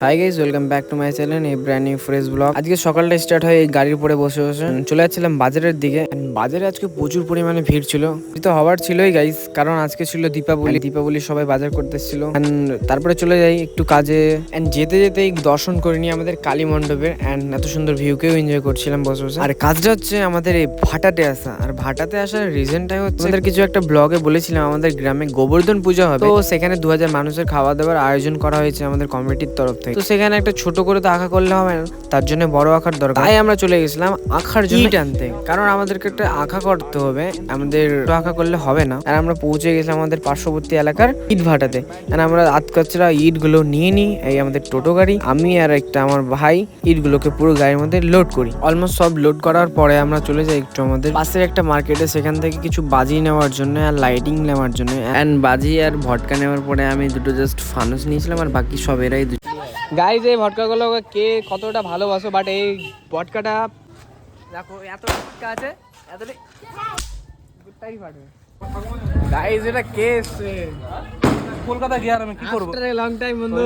Hi guys, welcome back to my channel এই brand new fresh blog. আজকে সকালটা start হয় এই গাড়ির পরে বসে বসে চলে যাচ্ছিলাম বাজারের দিকে। বাজারে আজকে প্রচুর পরিমাণে ভিড় ছিল, তো হওয়ার ছিলই গাইস, কারণ আজকে ছিল দীপাবলি সবাই বাজার করতেছিল। তারপরে চলে যাই একটু কাজে, যেতে যেতেই দর্শন করে নিই আমাদের কালী মণ্ডপের, এত সুন্দর ভিউকেও এনজয় করছিলাম বসে বসে। আর কাজটা হচ্ছে আমাদের এই ভাটাতে আসা, আর ভাটাতে আসার রিজনটাই হচ্ছে আমাদের কিছু একটা ব্লগে বলেছিলাম আমাদের গ্রামে গোবর্ধন পূজা হবে, তো সেখানে 2000 মানুষের খাওয়া দাওয়ার আয়োজন করা হয়েছে আমাদের কমিটির তরফ থেকে। তো সেখানে একটা ছোট করে তো আঁকা করলে হবে না, তার জন্য বড় আঁকার দরকার। তাই আমরা চলে গেছিলাম আঁকার জন্য আনতে, কারণ আমাদেরকে একটা আঁকা করতে হবে, আমাদের আঁকা করলে হবে না। আর আমরা পৌঁছে গেছিলাম আমাদের পার্শ্ববর্তী এলাকার ইট ভাটাতে। আর আমরা আতকাচরা ইট গুলো নিয়ে নিই এই আমাদের টোটো গাড়ি, আমি আর একটা আমার ভাই ইট গুলোকে পুরো গাড়ির মধ্যে লোড করি। অলমোস্ট সব লোড করার পরে আমরা চলে যাই একটু আমাদের পাশের একটা মার্কেটে, সেখান থেকে কিছু বাজি নেওয়ার জন্য আর লাইটিং নেওয়ার জন্য। এন্ড বাজি আর ভটকা নেওয়ার পরে আমি দুটো জাস্ট ফানুস নিয়েছিলাম, আর বাকি সব এরাই। গাইজ, এই ভটকাগুলো কে কতটা ভালোবাসো, বাট এই ভটকাটা দেখো এত ভটকা আছে, এতটাই ফাটবে। গাইজ, এটা কে এসছে? কলকাতা গিয়ে আর আমি কি করবো? লং টাইম বন্ধু।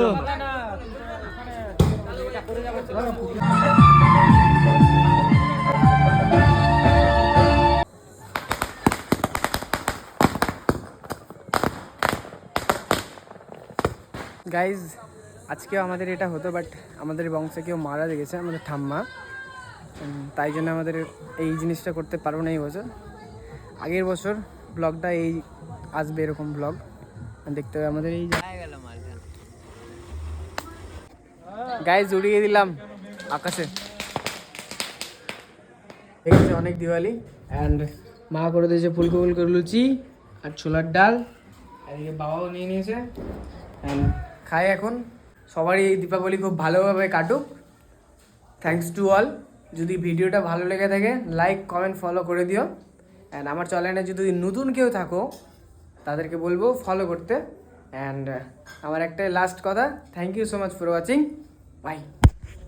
গাইজ, আজকেও আমাদের এটা হতো, বাট আমাদের বংশে কেউ মারা গেছে, আমাদের ঠাম্মা, তাই জন্য আমাদের এই জিনিসটা করতে পারবো না এই বছর। আগের বছর ব্লগটা এই আসবে, এরকম ব্লগ দেখতে হবে আমাদের। এই গাইজ, উড়িয়ে দিলাম আকাশে। ঠিক আছে, অনেক দিওয়ালি। অ্যান্ড মা করে দিয়েছে ফুলকো ফুলকো লুচি আর ছোলার ডাল, এদিকে বাবাও নিয়ে নিয়েছে। অ্যান্ড খাই এখন। সবারই এই দীপাবলি খুব ভালোভাবে কাটুক। Thanks to all. যদি ভিডিওটা ভালো লেগে থাকে লাইক কমেন্ট ফলো করে দিও। অ্যান্ড আমার চ্যানেলে যদি নতুন কেউ থাকো তাদেরকে বলবো ফলো করতে। অ্যান্ড আমার একটা লাস্ট কথা, thank you so much for watching, by.